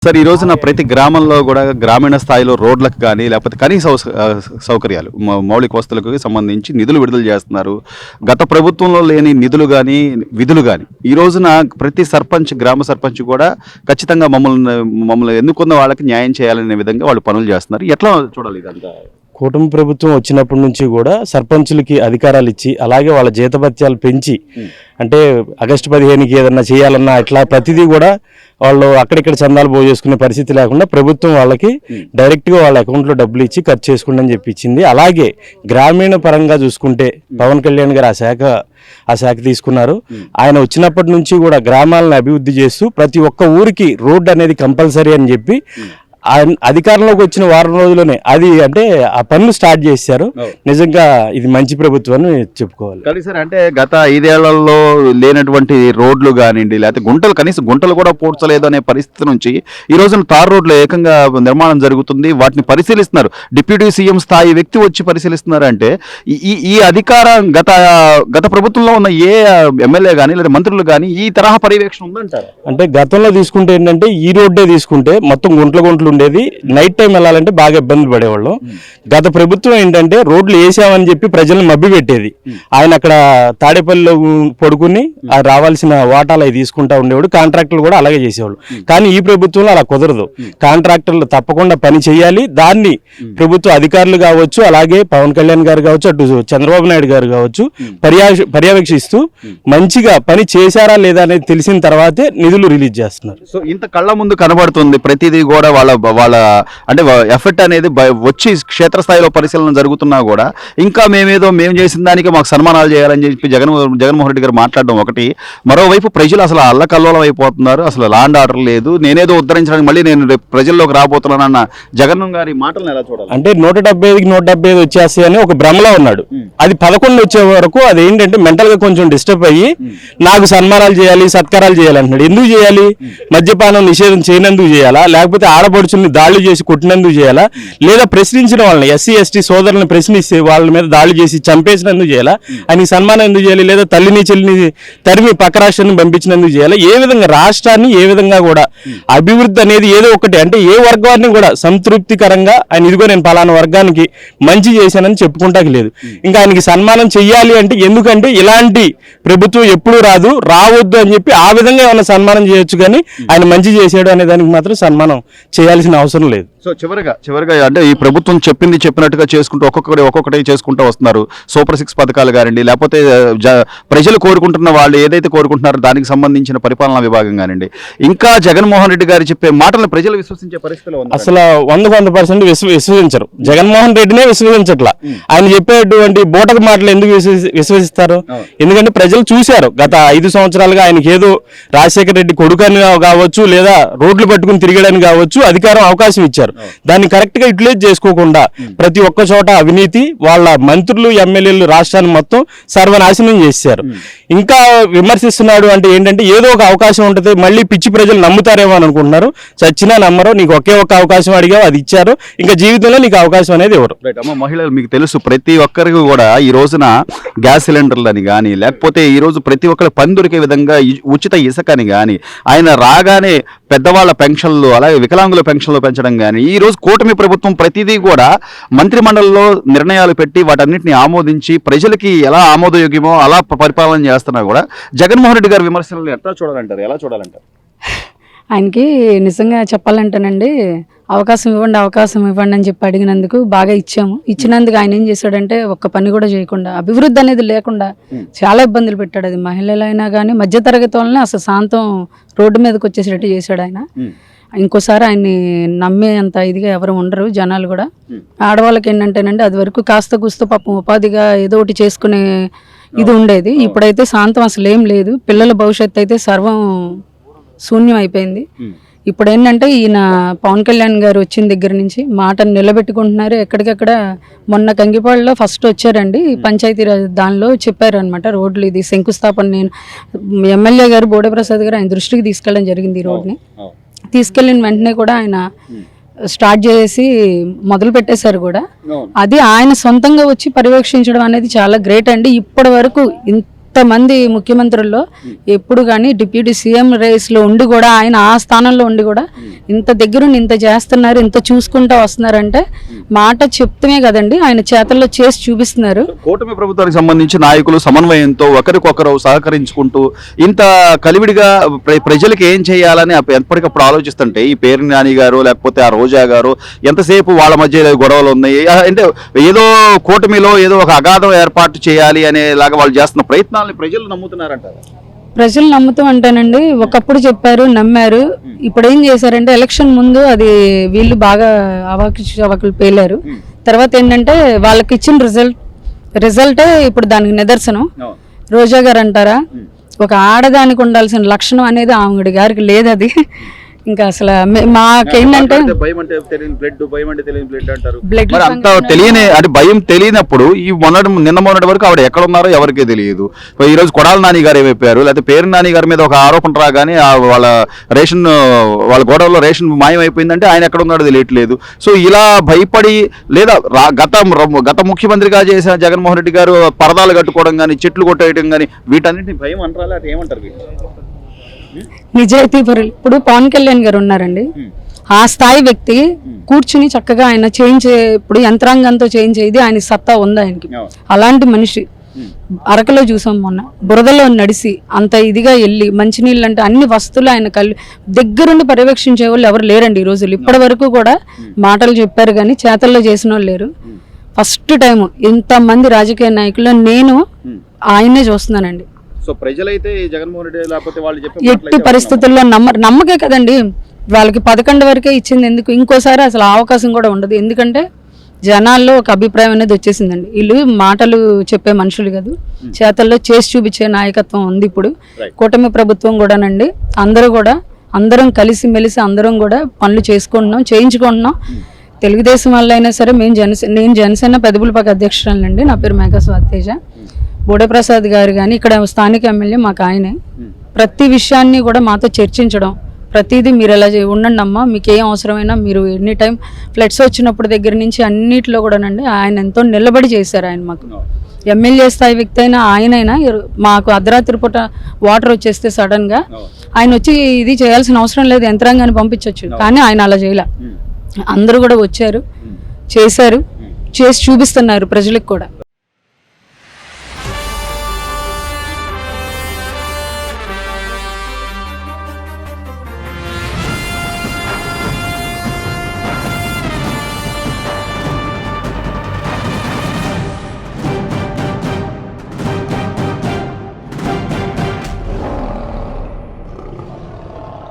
Sir ఈ రోజున ప్రతి గ్రామంలో కూడా గ్రామీణ స్థాయిలో రోడ్లకు కానీ లేకపోతే కనీస సౌకర్యాలు మౌలిక వస్తువులకు సంబంధించి నిధులు విడుదల చేస్తున్నారు. గత ప్రభుత్వంలో లేని నిధులు కానీ విధులు కానీ ఈ రోజున ప్రతి సర్పంచ్ గ్రామ సర్పంచ్ కూడా ఖచ్చితంగా మమ్మల్ని ఎన్నుకున్న వాళ్ళకి న్యాయం చేయాలనే విధంగా వాళ్ళు పనులు చేస్తున్నారు. ఎట్లా చూడాలి ఇదంతా? కూటమి ప్రభుత్వం వచ్చినప్పటి నుంచి కూడా సర్పంచులకి అధికారాలు ఇచ్చి అలాగే వాళ్ళ జీతభత్యాలు పెంచి అంటే ఆగస్టు 15కి ఏదన్నా చేయాలన్నా ఇట్లా ప్రతిదీ కూడా వాళ్ళు అక్కడిక్కడ చందాలు పోగు చేసుకునే పరిస్థితి లేకుండా ప్రభుత్వం వాళ్ళకి డైరెక్ట్గా వాళ్ళ అకౌంట్లో డబ్బులు ఇచ్చి ఖర్చు చేసుకోండి అని చెప్పి ఇచ్చింది. అలాగే గ్రామీణ పరంగా చూసుకుంటే పవన్ కళ్యాణ్ గారు ఆ శాఖ తీసుకున్నారు. ఆయన వచ్చినప్పటి నుంచి కూడా గ్రామాలను అభివృద్ధి చేస్తూ ప్రతి ఒక్క ఊరికి రోడ్డు అనేది కంపల్సరీ అని చెప్పి అధికారంలోకి వచ్చిన వారం రోజుల్లోనే అది అంటే ఆ పనులు స్టార్ట్ చేశారు. నిజంగా ఇది మంచి ప్రభుత్వం అని చెప్పుకోవాలి. కానీ సార్ అంటే గత 5 ఏళ్లలో లేనటువంటి రోడ్లు కానివ్వండి లేకపోతే కనీసం గుంటలు కూడా పూడ్చలేదు అనే పరిస్థితి నుంచి ఈ రోజున తార్ రోడ్లు ఏకంగా నిర్మాణం జరుగుతుంది. వాటిని పరిశీలిస్తున్నారు. డిప్యూటీ సీఎం స్థాయి వ్యక్తి వచ్చి పరిశీలిస్తున్నారు. అంటే ఈ అధికారం గత ప్రభుత్వంలో ఉన్న ఏ ఎమ్మెల్యే కానీ లేదా మంత్రులు కానీ ఈ తరహా పర్యవేక్షణ ఉందంటారు? అంటే గతంలో తీసుకుంటే ఏంటంటే ఈ రోడ్డే తీసుకుంటే మొత్తం గుంటలు ఉండేది. నైట్ టైం వెళ్ళాలంటే బాగా ఇబ్బందులు పడేవాళ్ళం. గత ప్రభుత్వం ఏంటంటే రోడ్లు వేసామని చెప్పి ప్రజలను మభ్య పెట్టేది. ఆయన అక్కడ తాడేపల్లిలో పడుకుని రావాల్సిన వాటాలు అవి తీసుకుంటా ఉండేవాడు. కాంట్రాక్టర్లు కూడా అలాగే చేసేవాళ్ళు. కానీ ఈ ప్రభుత్వంలో అలా కుదరదు. కాంట్రాక్టర్లు తప్పకుండా పని చేయాలి. దాన్ని ప్రభుత్వ అధికారులు కావచ్చు, అలాగే పవన్ కళ్యాణ్ గారు కావచ్చు, అటు చంద్రబాబు నాయుడు గారు కావచ్చు పర్యవేక్షిస్తూ మంచిగా పని చేశారా లేదా అనేది తెలిసిన తర్వాతే నిధులు రిలీజ్ చేస్తున్నారు. సో ఇంత కళ్ళ ముందు కనబడుతుంది ప్రతిదీ కూడా వాళ్ళ అంటే ఎఫర్ట్ అనేది వచ్చి క్షేత్రస్థాయిలో పరిశీలన జరుగుతున్నా కూడా ఇంకా మేము చేసిన దానికి మాకు సన్మానాలు చేయాలని చెప్పి జగన్మోహన్ రెడ్డి గారు మాట్లాడడం ఒకటి. మరోవైపు ప్రజలు అసలు అల్లకల్లోలం అయిపోతున్నారు. అసలు లాండ్ ఆర్డర్ లేదు, నేనేదో ఉద్ధరించడానికి మళ్ళీ నేను ప్రజల్లోకి రాబోతున్నానన్న జగన్ గారి మాటలను ఎలా చూడాలి? అంటే 175కి 175 వచ్చేస్తాయని ఒక భ్రమలో ఉన్నాడు. అది 11 వచ్చే వరకు అది ఏంటంటే మెంటల్ గా కొంచెం డిస్టర్బ్ అయ్యి నాకు సన్మానాలు చేయాలి, సత్కారాలు చేయాలి అంటున్నాడు. ఎందుకు చేయాలి? మద్యపానం నిషేధం చేయనందుకు చేయాలా, లేకపోతే ఆడపడుచుల్ని దాడులు చేసి కొట్టినందుకు చేయాలా, లేదా ప్రశ్నించిన వాళ్ళని ఎస్సీ ఎస్టీ సోదరులను ప్రశ్నిస్తే వాళ్ళ మీద దాడులు చేసి చంపేసినందుకు చేయాలా, అని సన్మానం ఎందుకు చేయాలి, లేదా తల్లిని చెల్లిని తరిమి పక్క రాష్ట్రాన్ని పంపించినందుకు చేయాలి? ఏ విధంగా రాష్ట్రాన్ని ఏ విధంగా కూడా అభివృద్ధి అనేది ఏదో ఒకటి అంటే ఏ వర్గాన్ని కూడా సంతృప్తికరంగా ఆయన ఇదిగో నేను పలానా వర్గానికి మంచి చేశానని చెప్పుకుంటాకి లేదు. ఇంకా ఆయనకి సన్మానం చెయ్యాలి అంటే ఎందుకంటే ఇలాంటి ప్రభుత్వం ఎప్పుడు రావద్దు అని చెప్పి ఆ విధంగా ఏమైనా సన్మానం చేయొచ్చు, కానీ ఆయన మంచి చేశాడు అనే దానికి మాత్రం సన్మానం చేయాల్సిన అవసరం లేదు. సో చివరిగా అంటే ఈ ప్రభుత్వం చెప్పినట్టుగా చేసుకుంటూ ఒక్కొక్కటి చేసుకుంటూ వస్తున్నారు. సూపర్ 6 పథకాలు కానివ్వండి, లేకపోతే ప్రజలు కోరుకుంటున్న వాళ్ళు ఏదైతే కోరుకుంటున్నారో దానికి సంబంధించిన పరిపాలనా విభాగం కానివ్వండి, ఇంకా జగన్మోహన్ రెడ్డి గారు చెప్పే మాటలను ప్రజలు విశ్వసించే పరిస్థితిలో ఉంది. అసలు 100% విశ్వసించరు. జగన్మోహన్ రెడ్డినే విశ్వసించట్లా. ఆయన చెప్పేటువంటి బోటక మాటలు ఎందుకు విశ్వసిస్తారు? ఎందుకంటే ప్రజలు చూశారు గత 5 సంవత్సరాలుగా ఆయనకి ఏదో రాజశేఖర రెడ్డి కొడుకని కావచ్చు, లేదా రోడ్లు పట్టుకుని తిరగడానికి కావచ్చు అధికారం అవకాశం ఇచ్చారు. దాన్ని కరెక్ట్ గా యూటిలైజ్ చేసుకోకుండా ప్రతి ఒక్క చోట అవినీతి, వాళ్ళ మంత్రులు ఎమ్మెల్యేలు రాష్ట్రాన్ని మొత్తం సర్వనాశనం చేశారు. ఇంకా విమర్శిస్తున్నాడు అంటే ఏంటంటే ఏదో ఒక అవకాశం ఉంటుంది, మళ్ళీ పిచ్చి ప్రజలు నమ్ముతారేమో అని అనుకుంటున్నారు. చచ్చినా నమ్మరు. నీకు ఒకే ఒక్క అవకాశం అడిగావు, అది ఇచ్చారు. ఇంకా జీవితంలో నీకు అవకాశం అనేది ఎవరు? అమ్మ మహిళలు మీకు తెలుసు ప్రతి ఒక్కరికి కూడా ఈ రోజున గ్యాస్ సిలిండర్లని కానీ లేకపోతే ఈ రోజు ప్రతి ఒక్కరికి పని దొరికే విధంగా ఉచిత ఇసుకని కానీ, ఆయన రాగానే పెద్దవాళ్ళ పెన్షన్లు అలాగే వికలాంగుల పెన్షన్లు పెంచడం కానీ, ఈ రోజు కూటమి ప్రభుత్వం ప్రతిదీ కూడా మంత్రిమండలిలో నిర్ణయాలు పెట్టి వాటన్నిటిని ఆమోదించి ప్రజలకి ఎలా ఆమోదయోగ్యమో అలా పరిపాలన చేస్తున్నా కూడా జగన్మోహన్ రెడ్డి గారి విమర్శలను ఎలా చూడాలంటారు? ఆయనకి నిజంగా చెప్పాలంటేనండి అవకాశం ఇవ్వండి అని చెప్పి అడిగినందుకు బాగా ఇచ్చినందుకు ఆయన ఏం చేశాడంటే ఒక్క పని కూడా చేయకుండా అభివృద్ధి అనేది లేకుండా చాలా ఇబ్బందులు పెట్టాడు. అది మహిళలైనా కానీ మధ్యతరగతి వాళ్ళని అసలు శాంతం రోడ్డు మీదకి వచ్చేసేటట్టు చేశాడు ఆయన. ఇంకోసారి ఆయన్ని నమ్మే అంత ఇదిగా ఎవరు ఉండరు జనాలు కూడా. ఆడవాళ్ళకి ఏంటంటేనండి అది వరకు కాస్త కూస్త పాపం ఉపాధిగా ఏదో ఒకటి చేసుకునే ఇది ఉండేది. ఇప్పుడైతే శాంతం అసలు ఏం లేదు. పిల్లల భవిష్యత్తు అయితే సర్వం శూన్యం అయిపోయింది. ఇప్పుడు ఏంటంటే ఈయన పవన్ కళ్యాణ్ గారు వచ్చిన దగ్గర నుంచి మాటను నిలబెట్టుకుంటున్నారు. ఎక్కడికక్కడ మొన్న కంగిపాడులో ఫస్ట్ వచ్చారండి పంచాయతీరాజ్ దానిలో చెప్పారు అనమాట రోడ్లు ఇది శంకుస్థాపన. నేను ఎమ్మెల్యే గారు బోడప్రసాద్ గారు ఆయన దృష్టికి తీసుకెళ్ళడం జరిగింది. ఈ రోడ్ని తీసుకెళ్ళిన వెంటనే కూడా ఆయన స్టార్ట్ చేసి మొదలు పెట్టేశారు కూడా. అది ఆయన సొంతంగా వచ్చి పర్యవేక్షించడం అనేది చాలా గ్రేట్ అండి. ఇప్పటి వరకు ఇంతమంది ముఖ్యమంత్రుల్లో ఎప్పుడు కానీ డిప్యూటీ సీఎం రేస్లో ఉండి కూడా ఆయన ఆ స్థానంలో ఉండి కూడా ఇంత దగ్గరుండి ఇంత చేస్తున్నారు, ఇంత చూసుకుంటూ వస్తున్నారంటే మాట చెప్తమే కదండి, ఆయన చేతల్లో చేసి చూపిస్తున్నారు. కూటమి ప్రభుత్వానికి సంబంధించి నాయకులు సమన్వయంతో ఒకరికొకరు సహకరించుకుంటూ ఇంత కలివిడిగా ప్రజలకు ఏం చేయాలని ఎప్పటికప్పుడు ఆలోచిస్తుంటే ఈ పేరు నాని గారు లేకపోతే ఆ రోజా గారు ఎంతసేపు వాళ్ళ మధ్య గొడవలు ఉన్నాయి అంటే ఏదో కూటమిలో ఏదో ఒక అగాధం ఏర్పాటు చేయాలి అనేలాగా వాళ్ళు చేస్తున్న ప్రయత్నాలను ప్రజలు నమ్ముతున్నారంటారు. ప్రజలు నమ్ముతూ అంటేనండి, ఒకప్పుడు చెప్పారు నమ్మారు, ఇప్పుడు ఏం చేశారంటే ఎలక్షన్ ముందు అది వీళ్ళు బాగా అవాకులు పేలారు. తర్వాత ఏంటంటే వాళ్ళకి ఇచ్చిన రిజల్టే ఇప్పుడు దానికి నిదర్శనం. రోజా గారు అంటారా, ఒక ఆడదానికి ఉండాల్సిన లక్షణం అనేది ఆమె గారికి లేదు. అది ఇంకా అసలు మాకేంటంటే బ్లడ్ అంత తెలియని అంటే భయం తెలియనప్పుడు ఈ నిన్న మొన్నటి వరకు ఆవిడ ఎక్కడ ఉన్నారో ఎవరికీ తెలియదు. ఈ రోజు కొడాల నాని గారు ఏమైపోయారు, లేకపోతే పేరు నాని గారి మీద ఒక ఆరోపణ రాగానే వాళ్ళ గోడవలో రేషన్ మాయమైపోయిందంటే ఆయన ఎక్కడ ఉన్నాడో తెలియట్లేదు. సో ఇలా భయపడి లేదా గత ముఖ్యమంత్రిగా చేసిన జగన్మోహన్ రెడ్డి గారు పరదాలు కట్టుకోవడం కానీ చెట్లు కొట్టేయడం కానీ వీటన్నిటిని భయం అంటారా, అది ఏమంటారు? నిజాయితీ పరులు ఇప్పుడు పవన్ కళ్యాణ్ గారు ఉన్నారండి, ఆ స్థాయి వ్యక్తి కూర్చుని చక్కగా ఆయన ఇప్పుడు యంత్రాంగంతో చేయించేది ఆయన సత్తా ఉంది ఆయనకి. అలాంటి మనిషి అరకలో చూసాం మొన్న, బురదలో నడిసి అంత ఇదిగా వెళ్ళి మంచినీళ్ళు అంటే అన్ని వస్తువులు ఆయన దగ్గరుండి పర్యవేక్షించే వాళ్ళు ఎవరు లేరండి ఈ రోజులు. ఇప్పటి వరకు కూడా మాటలు చెప్పారు కానీ చేతల్లో చేసిన వాళ్ళు లేరు. ఫస్ట్ టైం ఇంతమంది రాజకీయ నాయకులు నేను ఆయన్నే చూస్తున్నానండి. సో ప్రజలైతే జగన్మోహన్ రెడ్డి లేకపోతే వాళ్ళు ఎట్టి పరిస్థితుల్లో నమ్మకే కదండి, వాళ్ళకి 11 వరకే ఇచ్చింది. ఎందుకు ఇంకోసారి అసలు అవకాశం కూడా ఉండదు. ఎందుకంటే జనాల్లో ఒక అభిప్రాయం అనేది వచ్చేసిందండి, వీళ్ళు మాటలు చెప్పే మనుషులు కాదు, చేతల్లో చేసి చూపించే నాయకత్వం ఉంది. ఇప్పుడు కూటమి ప్రభుత్వం కూడానండి, అందరం కలిసి మెలిసి అందరం కూడా పనులు చేసుకుంటున్నాం, చేయించుకుంటున్నాం. తెలుగుదేశం వల్ల అయినా సరే నేను జనసేన పెదపులపాక అధ్యక్షురాలండి, నా పేరు మేఘా స్వాతేజ. బోడప్రసాద్ గారు కానీ ఇక్కడ స్థానిక ఎమ్మెల్యే మాకు ఆయనే. ప్రతి విషయాన్ని కూడా మాతో చర్చించడం, ప్రతిదీ మీరు ఎలా ఉండండి అమ్మా, మీకు ఏం అవసరమైనా మీరు ఎనీ టైం ఫ్లడ్స్ వచ్చినప్పుడు దగ్గర నుంచి అన్నిటిలో కూడానండి ఆయన ఎంతో నిలబడి చేశారు. ఆయన మాకు ఎమ్మెల్యే స్థాయి వ్యక్తి అయినా ఆయనైనా మాకు అర్ధరాత్రి పూట వాటర్ వచ్చేస్తే సడన్గా ఆయన వచ్చి ఇది చేయాల్సిన అవసరం లేదు, యంత్రాంగాన్ని పంపించవచ్చు, కానీ ఆయన అలా చేయలే. అందరూ కూడా వచ్చారు, చేశారు, చేసి చూపిస్తున్నారు ప్రజలకు కూడా.